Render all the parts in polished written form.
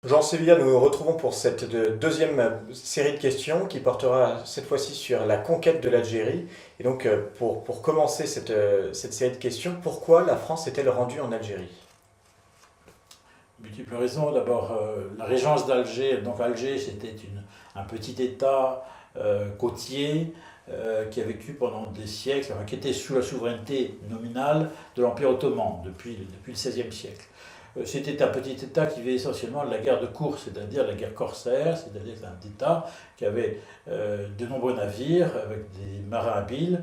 Jean Sevilla, nous nous retrouvons pour cette deuxième série de questions qui portera cette fois-ci sur la conquête de l'Algérie. Et donc, pour commencer cette série de questions, pourquoi la France est-elle rendue en Algérie? Multiples raisons. D'abord, la régence d'Alger. Donc Alger, c'était un petit État côtier qui a vécu pendant des siècles, enfin, qui était sous la souveraineté nominale de l'Empire ottoman depuis le XVIe siècle. C'était un petit État qui vivait essentiellement de la guerre de course, c'est-à-dire la guerre corsaire, c'est-à-dire un État qui avait de nombreux navires avec des marins habiles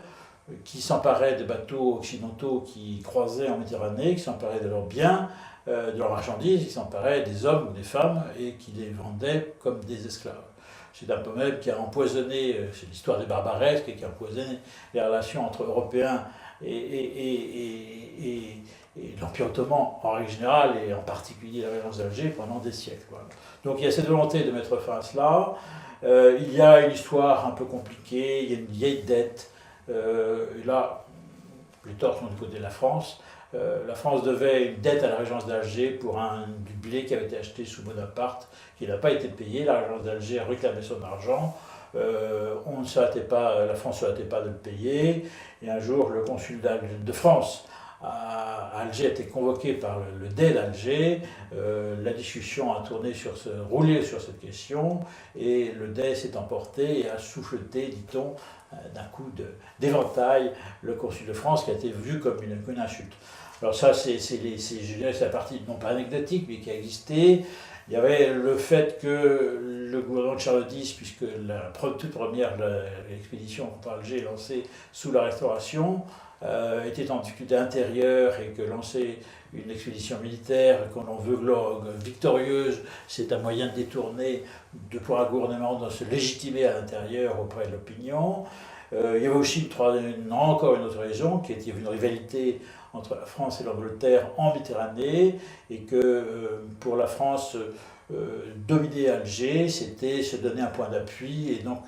qui s'emparaient des bateaux occidentaux qui croisaient en Méditerranée, qui s'emparaient de leurs biens, de leurs marchandises, qui s'emparaient des hommes ou des femmes et qui les vendaient comme des esclaves. C'est un peu même qui a empoisonné, c'est l'histoire des barbaresques, et qui a empoisonné les relations entre Européens et l'Empire ottoman en règle générale, et en particulier la régence d'Alger pendant des siècles. Voilà. Donc il y a cette volonté de mettre fin à cela. Il y a une histoire un peu compliquée, il y a une vieille dette. Là, les torts sont du côté de la France. La France devait une dette à la régence d'Alger pour du blé qui avait été acheté sous Bonaparte, qui n'a pas été payé. La régence d'Alger réclamait son argent. On ne s'arrêtait pas, la France ne s'arrêtait pas de le payer. Et un jour, le consul de France à Alger a été convoqué par le Dey d'Alger. La discussion a roulé sur cette question, et le Dey s'est emporté et a souffleté, dit-on, d'un coup d'éventail, le consul de France, qui a été vu comme une insulte. Alors ça, c'est la partie non pas anecdotique, mais qui a existé. Il y avait le fait que le gouvernement de Charles X, puisque la toute première expédition contre Alger lancée sous la Restauration, était en difficulté intérieure, et que lancer une expédition militaire, quand on veut victorieuse, c'est un moyen de détourner de pouvoir un gouvernement, de se légitimer à l'intérieur auprès de l'opinion. Il y avait aussi encore une autre raison, qui était une rivalité entre la France et l'Angleterre en Méditerranée, et que pour la France, dominer Alger, c'était se donner un point d'appui, et donc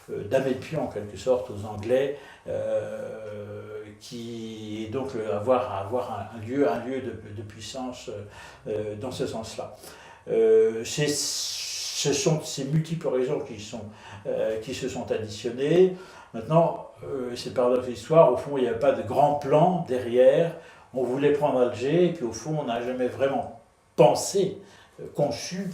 damer le pied en quelque sorte aux Anglais, et donc avoir un lieu de puissance dans ce sens-là. Ce sont ces multiples raisons qui se sont additionnées. Maintenant, c'est le paradoxe de l'histoire, au fond, il n'y avait pas de grand plan derrière. On voulait prendre Alger, et puis au fond, on n'a jamais vraiment pensé, conçu,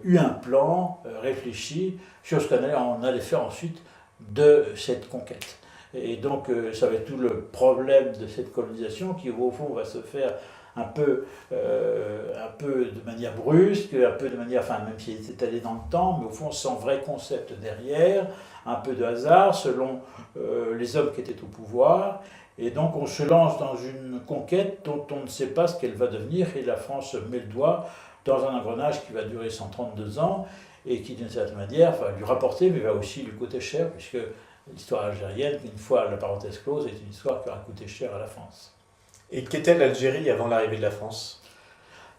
eu un plan réfléchi sur ce qu'on allait faire ensuite de cette conquête. Et donc, ça va être tout le problème de cette colonisation qui, au fond, va se faire un peu de manière brusque, un peu de manière, enfin, même s'il est étalé dans le temps, mais au fond, sans vrai concept derrière, un peu de hasard selon les hommes qui étaient au pouvoir. Et donc, on se lance dans une conquête dont on ne sait pas ce qu'elle va devenir, et la France met le doigt dans un engrenage qui va durer 132 ans, et qui, d'une certaine manière, va lui rapporter, mais va aussi lui coûter cher, puisque l'histoire algérienne, une fois la parenthèse close, est une histoire qui aura coûté cher à la France. Et qu'était l'Algérie avant l'arrivée de la France?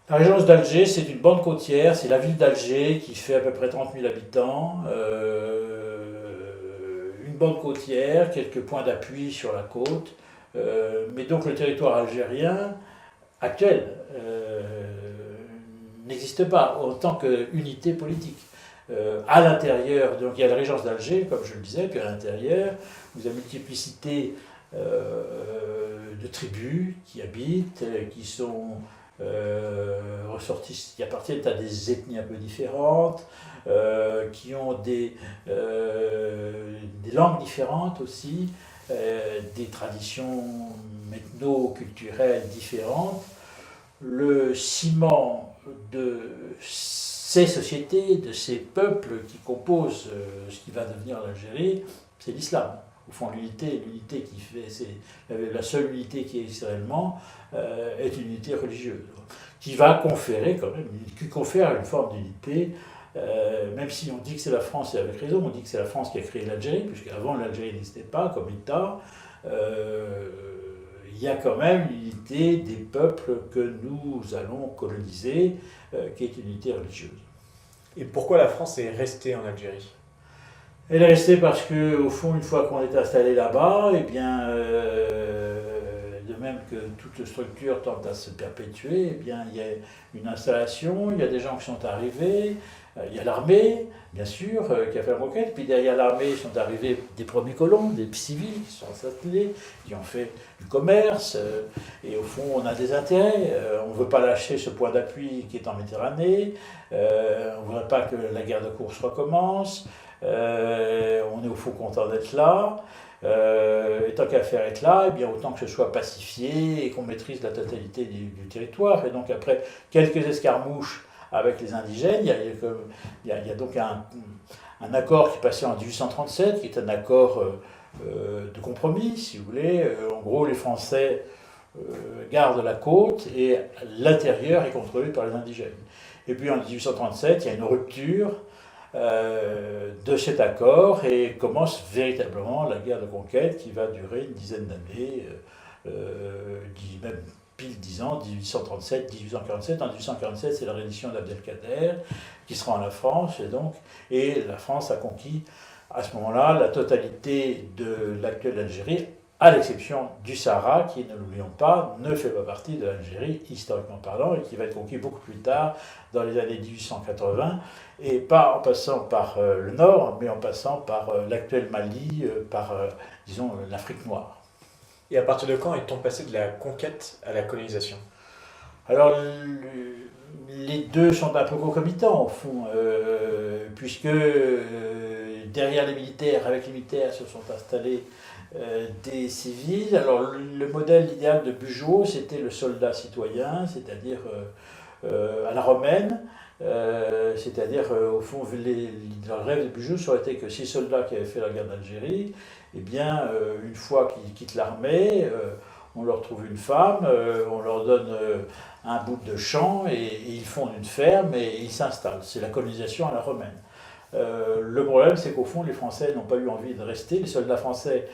La régence d'Alger, c'est une bande côtière, c'est la ville d'Alger qui fait à peu près 30 000 habitants, une bande côtière, quelques points d'appui sur la côte, mais donc le territoire algérien actuel n'existe pas en tant qu'unité politique. À l'intérieur, donc il y a la régence d'Alger, comme je le disais, puis à l'intérieur, vous avez une multiplicité de tribus qui habitent, qui sont ressorties, qui appartiennent à des ethnies un peu différentes, qui ont des langues différentes aussi, des traditions ethno-culturelles différentes. Le ciment de ces sociétés, de ces peuples qui composent ce qui va devenir l'Algérie, c'est l'islam. Au fond, l'unité qui fait, c'est la seule unité qui existe réellement, est une unité religieuse, qui va conférer quand même, qui confère une forme d'unité, même si on dit que c'est la France, et avec raison, on dit que c'est la France qui a créé l'Algérie, puisqu'avant l'Algérie n'existait pas comme État. Il y a quand même l'unité des peuples que nous allons coloniser, qui est une unité religieuse. Et pourquoi la France est restée en Algérie? Elle est restée parce que, au fond, une fois qu'on est installé là-bas, eh bien, de même que toute structure tente à se perpétuer, eh bien, il y a une installation, il y a des gens qui sont arrivés, il y a l'armée, bien sûr, qui a fait la conquête, puis derrière l'armée sont arrivés des premiers colons, des civils qui sont installés, qui ont fait du commerce, et au fond on a des intérêts, on ne veut pas lâcher ce point d'appui qui est en Méditerranée, on ne voudrait pas que la guerre de course recommence, on est au fond content d'être là. Et tant qu'à faire être là, eh bien, autant que ce soit pacifié et qu'on maîtrise la totalité du territoire. Et donc après quelques escarmouches avec les indigènes, il y a donc un accord qui est passé en 1837, qui est un accord de compromis, si vous voulez. En gros, les Français gardent la côte et l'intérieur est contrôlé par les indigènes. Et puis en 1837, il y a une rupture de cet accord et commence véritablement la guerre de conquête qui va durer une dizaine d'années, même pile 10 ans, 1837, 1847. En 1847, c'est la reddition d'Abdelkader qui se rend à la France, et la France a conquis à ce moment-là la totalité de l'actuelle Algérie, à l'exception du Sahara, qui, ne l'oublions pas, ne fait pas partie de l'Algérie, historiquement parlant, et qui va être conquis beaucoup plus tard, dans les années 1880, et pas en passant par le nord, mais en passant par l'actuel Mali, par, disons, l'Afrique noire. Et à partir de quand est-on passé de la conquête à la colonisation? Alors, les deux sont un peu concomitants, au fond, puisque derrière les militaires, avec les militaires, se sont installés des civils. Alors, le modèle idéal de Bugeaud, c'était le soldat citoyen, c'est-à-dire à la romaine, c'est-à-dire, au fond, le rêve de Bugeaud, ça aurait été que ces soldats qui avaient fait la guerre d'Algérie, eh bien, une fois qu'ils quittent l'armée, on leur trouve une femme, on leur donne un bout de champ, et ils fondent une ferme et ils s'installent. C'est la colonisation à la romaine. Le problème, c'est qu'au fond, les Français n'ont pas eu envie de rester. Les soldats français,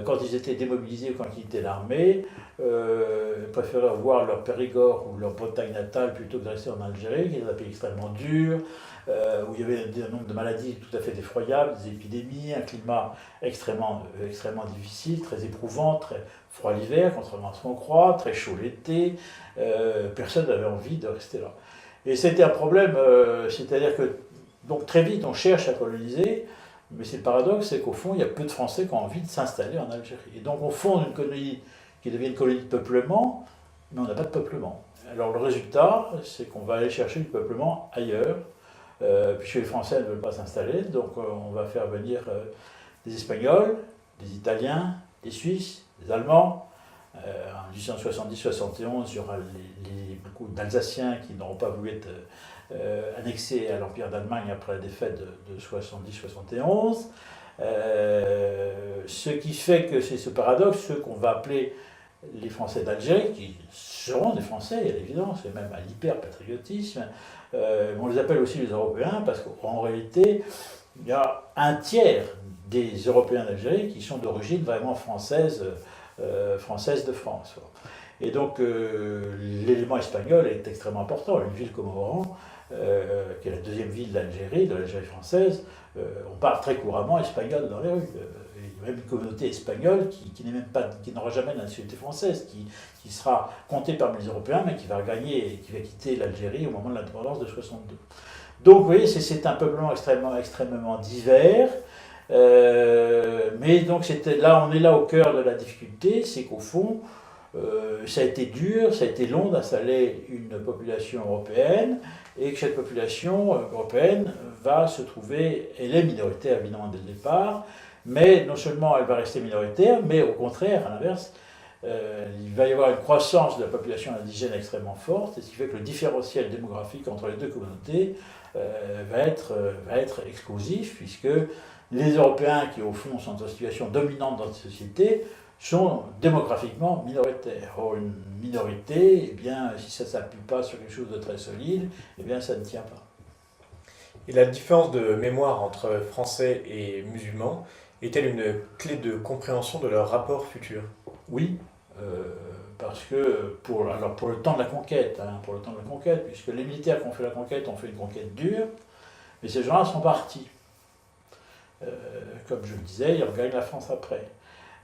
quand ils étaient démobilisés ou quand ils quittaient l'armée, préféraient voir leur Périgord ou leur Bretagne natale plutôt que de rester en Algérie, qui est un pays extrêmement dur, où il y avait un nombre de maladies tout à fait effroyables, des épidémies, un climat extrêmement difficile, très éprouvant, très froid l'hiver, contrairement à ce qu'on croit, très chaud l'été. Personne n'avait envie de rester là. Et c'était un problème, c'est-à-dire que donc très vite, on cherche à coloniser, mais c'est le paradoxe, c'est qu'au fond, il y a peu de Français qui ont envie de s'installer en Algérie. Et donc on fonde une colonie qui devient une colonie de peuplement, mais on n'a pas de peuplement. Alors le résultat, c'est qu'on va aller chercher du peuplement ailleurs, puisque les Français ne veulent pas s'installer, donc on va faire venir des Espagnols, des Italiens, des Suisses, des Allemands. En 1870-71, il y aura beaucoup d'Alsaciens qui n'auront pas voulu être annexés à l'Empire d'Allemagne après la défaite de 70-71. Ce qui fait que c'est ce paradoxe, ceux qu'on va appeler les Français d'Algérie, qui seront des Français, à l'évidence, et même à l'hyper-patriotisme, on les appelle aussi les Européens, parce qu'en réalité, il y a un tiers des Européens d'Algérie qui sont d'origine vraiment française de France. Et donc l'élément espagnol est extrêmement important. Une ville comme Oran, qui est la deuxième ville d'Algérie, de l'Algérie française, on parle très couramment espagnol dans les rues. Il y a même une communauté espagnole qui n'aura jamais la nationalité française, qui sera comptée parmi les Européens, mais qui va quitter l'Algérie au moment de l'indépendance de 62. Donc vous voyez, c'est un peuplement extrêmement divers. Mais donc on est là au cœur de la difficulté, c'est qu'au fond, ça a été dur, ça a été long d'installer une population européenne, et que cette population européenne va se trouver, elle est minoritaire évidemment dès le départ, mais non seulement elle va rester minoritaire, mais au contraire, à l'inverse, il va y avoir une croissance de la population indigène extrêmement forte, et ce qui fait que le différentiel démographique entre les deux communautés va être explosif, puisque les Européens qui, au fond, sont en situation dominante dans la société, sont démographiquement minoritaires. Or, une minorité, eh bien, si ça ne s'appuie pas sur quelque chose de très solide, eh bien, ça ne tient pas. Et la différence de mémoire entre Français et musulmans est-elle une clé de compréhension de leur rapport futur? Oui, parce que pour le temps de la conquête, puisque les militaires qui ont fait la conquête ont fait une conquête dure, mais ces gens-là sont partis. Comme je le disais, ils regagnent la France après.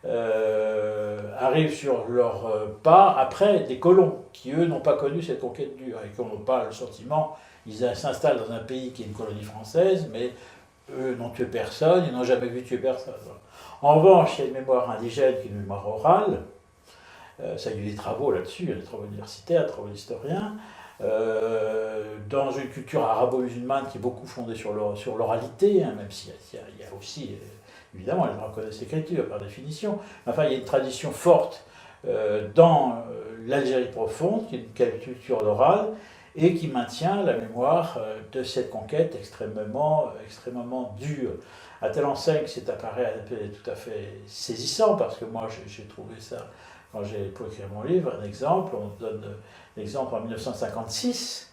arrivent sur leurs pas après des colons qui, eux, n'ont pas connu cette conquête dure et qui n'ont pas le sentiment, ils s'installent dans un pays qui est une colonie française, mais eux n'ont tué personne, ils n'ont jamais vu tuer personne. En revanche, il y a une mémoire indigène qui est une mémoire orale. Ça, il y a eu des travaux là-dessus, il y a des travaux universitaires, des travaux d'historiens. Dans une culture arabo-musulmane qui est beaucoup fondée sur l'oralité, hein, même s'il y a aussi, évidemment, les gens connaissent l'écriture par définition. Enfin, il y a une tradition forte dans l'Algérie profonde, qui est une culture orale, et qui maintient la mémoire de cette conquête extrêmement dure. À telle enseigne que c'est apparaît tout à fait saisissant, parce que moi j'ai trouvé ça, quand j'ai écrit mon livre, un exemple, on donne l'exemple en 1956.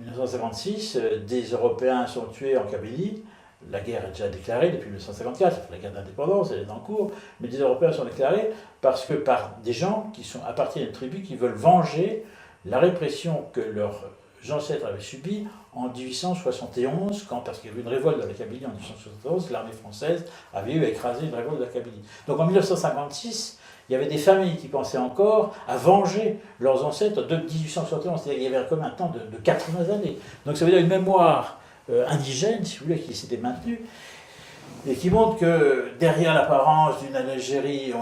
1956, des Européens sont tués en Kabylie, la guerre est déjà déclarée depuis 1954, la guerre d'indépendance, elle est en cours, mais des Européens sont déclarés parce que par des gens qui appartiennent à une tribu qui veulent venger la répression que leurs ancêtres avaient subie en 1871, parce qu'il y avait une révolte de la Kabylie en 1871, l'armée française avait eu à écraser une révolte de la Kabylie. Donc en 1956, il y avait des familles qui pensaient encore à venger leurs ancêtres de 1871, c'est-à-dire qu'il y avait comme un temps de 80 années. Donc ça veut dire une mémoire indigène, si vous voulez, qui s'était maintenue, et qui montre que derrière l'apparence d'une Algérie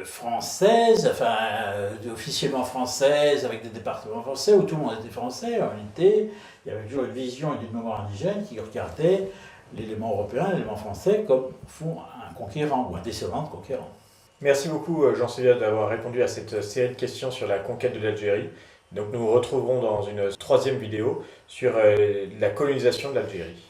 française, enfin officiellement française, avec des départements français, où tout le monde était français, en réalité, il y avait toujours une vision d'une mémoire indigène qui regardait l'élément européen, l'élément français, comme font un conquérant ou un descendant de conquérant. Merci beaucoup Jean-Sylvain d'avoir répondu à cette série de questions sur la conquête de l'Algérie. Donc nous nous retrouverons dans une troisième vidéo sur la colonisation de l'Algérie.